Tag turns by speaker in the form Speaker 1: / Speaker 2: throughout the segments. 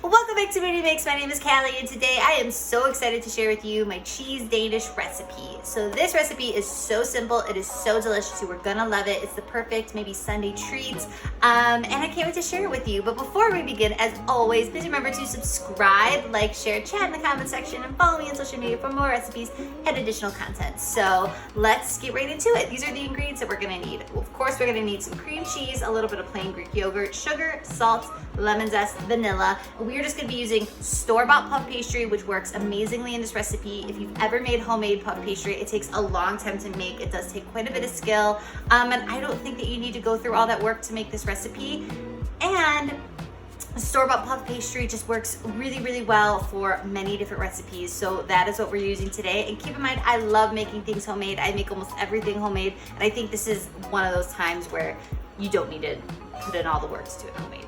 Speaker 1: Welcome back to moonymakes. My name is Callie, and today I am so excited to share with you my cheese Danish recipe. So this recipe is so simple, it is so delicious, you are gonna love it. It's the perfect maybe Sunday treat, and I can't wait to share it with you. But before we begin, as always, please remember to subscribe, like, share, chat in the comment section, and follow me on social media for more recipes and additional content. So let's get right into it. These are the ingredients that we're gonna need. Well, of course, we're gonna need some cream cheese, a little bit of plain Greek yogurt, sugar, salt, lemon zest, vanilla. We're just going to be using store-bought puff pastry, which works amazingly in this recipe. If you've ever made homemade puff pastry, it takes a long time to make. It does take quite a bit of skill, and I don't think that you need to go through all that work to make this recipe. And store-bought puff pastry just works really, really well for many different recipes. So that is what we're using today. And keep in mind, I love making things homemade. I make almost everything homemade, and I think this is one of those times where you don't need to put in all the work to do it homemade.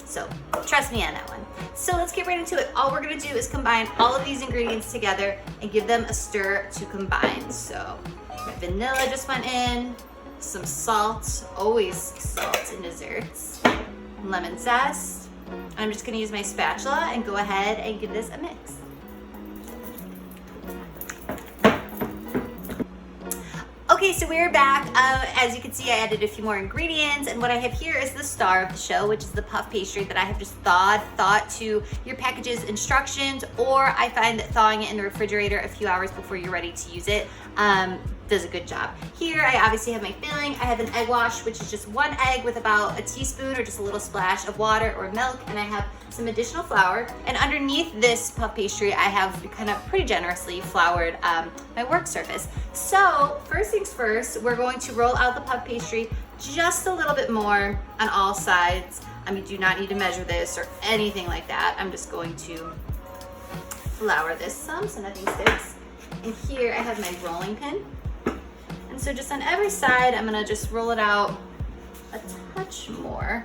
Speaker 1: So trust me on that one. So let's get right into it. All we're gonna do is combine all of these ingredients together and give them a stir to combine. So my vanilla just went in, some salt, always salt in desserts, lemon zest. I'm just gonna use my spatula and go ahead and give this a mix. Okay, so we're back. As you can see, I added a few more ingredients, and what I have here is the star of the show, which is the puff pastry that I have just thawed to your package's instructions, or I find that thawing it in the refrigerator a few hours before you're ready to use it does a good job. Here, I obviously have my filling. I have an egg wash, which is just one egg with about a teaspoon or just a little splash of water or milk, and I have some additional flour. And underneath this puff pastry, I have kind of pretty generously floured my work surface. So first things first, we're going to roll out the puff pastry just a little bit more on all sides. I mean, do not need to measure this or anything like that. I'm just going to flour this some so nothing sticks. And here I have my rolling pin. And so just on every side, I'm gonna just roll it out a touch more.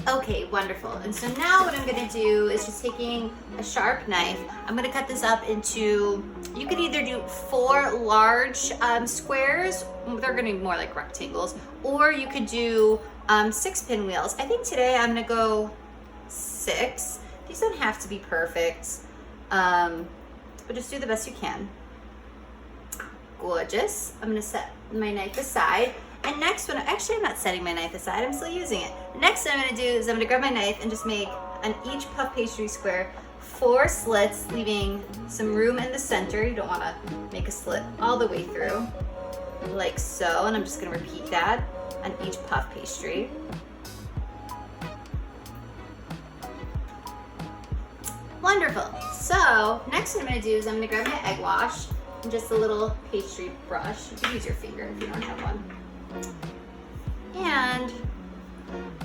Speaker 1: Okay, wonderful. And so now what I'm gonna do is just taking a sharp knife, I'm gonna cut this up into, you could either do 4 large squares, they're gonna be more like rectangles, or you could do 6 pinwheels. I think today I'm gonna go 6. These don't have to be perfect, but just do the best you can. Gorgeous. I'm gonna set my knife aside. And next, actually I'm not setting my knife aside, I'm still using it. Next thing I'm gonna do is I'm gonna grab my knife and just make on each puff pastry square 4 slits, leaving some room in the center. You don't wanna make a slit all the way through, like so. And I'm just gonna repeat that on each puff pastry. Wonderful. So next what I'm gonna do is I'm gonna grab my egg wash and just a little pastry brush. You can use your finger if you don't have one. And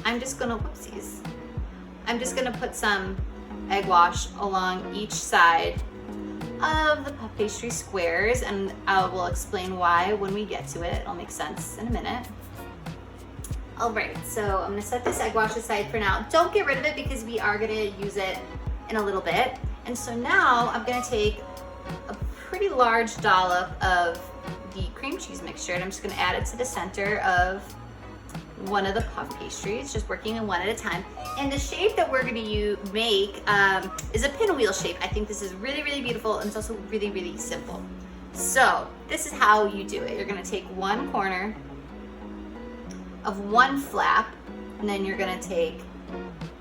Speaker 1: I'm just gonna, whoopsies. I'm just gonna put some egg wash along each side of the puff pastry squares, and I will explain why when we get to it. It'll make sense in a minute. All right, so I'm gonna set this egg wash aside for now. Don't get rid of it because we are gonna use it in a little bit. And so now I'm gonna take a pretty large dollop of the cream cheese mixture, and I'm just gonna add it to the center of one of the puff pastries, just working in one at a time. And the shape that we're gonna make is a pinwheel shape. I think this is really, really beautiful, and it's also really, really simple. So this is how you do it. You're gonna take one corner of one flap, and then you're gonna take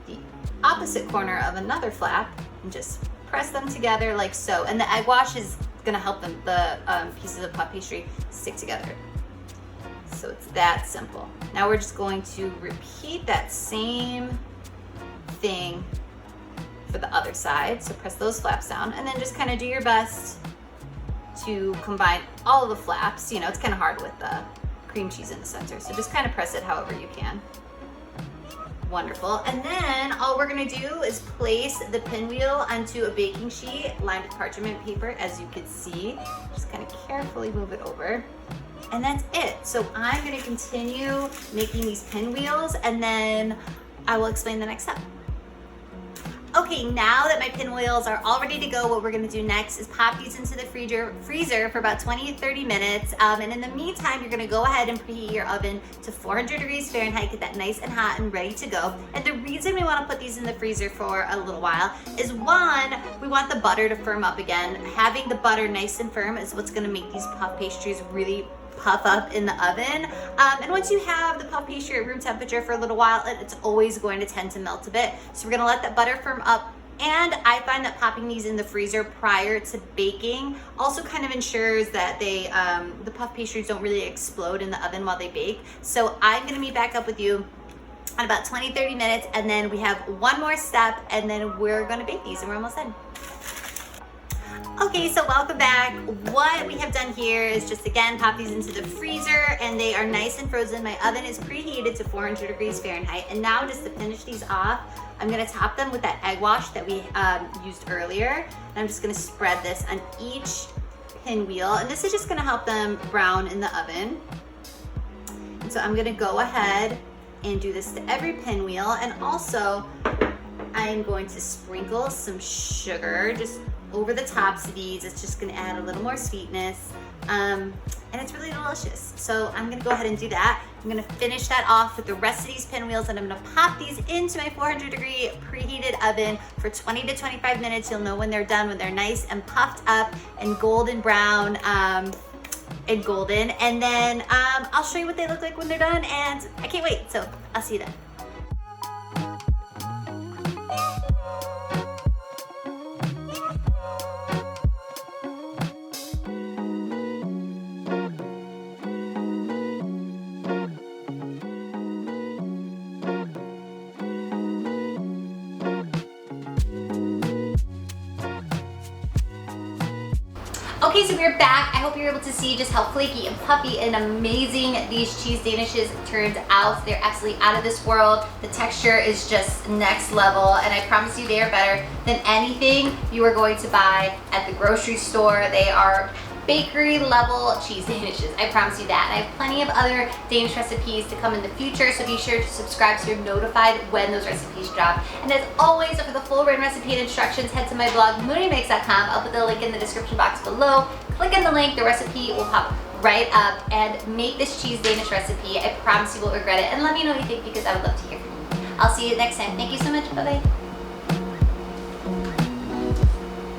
Speaker 1: the opposite corner of another flap and just press them together like so. And the egg wash is gonna help the pieces of puff pastry stick together. So it's that simple. Now we're just going to repeat that same thing for the other side. So press those flaps down, and then just kind of do your best to combine all of the flaps. You know, it's kind of hard with the cream cheese in the center, so just kind of press it however you can. Wonderful. And then all we're gonna do is place the pinwheel onto a baking sheet lined with parchment paper, as you can see. Just kind of carefully move it over. And that's it. So I'm gonna continue making these pinwheels, and then I will explain the next step. Okay. Okay, now that my pinwheels are all ready to go, what we're gonna do next is pop these into the freezer for about 20 to 30 minutes. And in the meantime, you're gonna go ahead and preheat your oven to 400 degrees Fahrenheit, get that nice and hot and ready to go. And the reason we wanna put these in the freezer for a little while is one, we want the butter to firm up again. Having the butter nice and firm is what's gonna make these puff pastries really puff up in the oven. And once you have the puff pastry at room temperature for a little while, it's always going to tend to melt a bit. So we're gonna let that butter firm up. And I find that popping these in the freezer prior to baking also kind of ensures that they, the puff pastries don't really explode in the oven while they bake. So I'm gonna meet back up with you in about 20-30 minutes, and then we have one more step, and then we're gonna bake these, and we're almost done. Okay, so welcome back. What we have done here is just again pop these into the freezer, and they are nice and frozen. My oven is preheated to 400 degrees Fahrenheit, and now just to finish these off, I'm gonna top them with that egg wash that we used earlier. And I'm just gonna spread this on each pinwheel, and this is just gonna help them brown in the oven. And so I'm gonna go ahead and do this to every pinwheel, and also I'm going to sprinkle some sugar just over the tops of these. It's just gonna add a little more sweetness, and it's really delicious. So I'm gonna go ahead and do that. I'm gonna finish that off with the rest of these pinwheels, and I'm gonna pop these into my 400 degree preheated oven for 20 to 25 minutes. You'll know when they're done, when they're nice and puffed up and golden brown and golden. And then I'll show you what they look like when they're done, and I can't wait. So I'll see you then. Okay, so we're back. I hope you're able to see just how flaky and puffy and amazing these cheese danishes turned out. They're absolutely out of this world. The texture is just next level, and I promise you they are better than anything you are going to buy at the grocery store. They are bakery level cheese danishes, I promise you that. And I have plenty of other Danish recipes to come in the future, so be sure to subscribe so you're notified when those recipes drop. And as always, for the full written recipe and instructions, head to my blog, moonymakes.com. I'll put the link in the description box below. Click on the link, the recipe will pop right up, and make this cheese Danish recipe. I promise you won't regret it. And let me know what you think, because I would love to hear from you. I'll see you next time. Thank you so much. Bye-bye.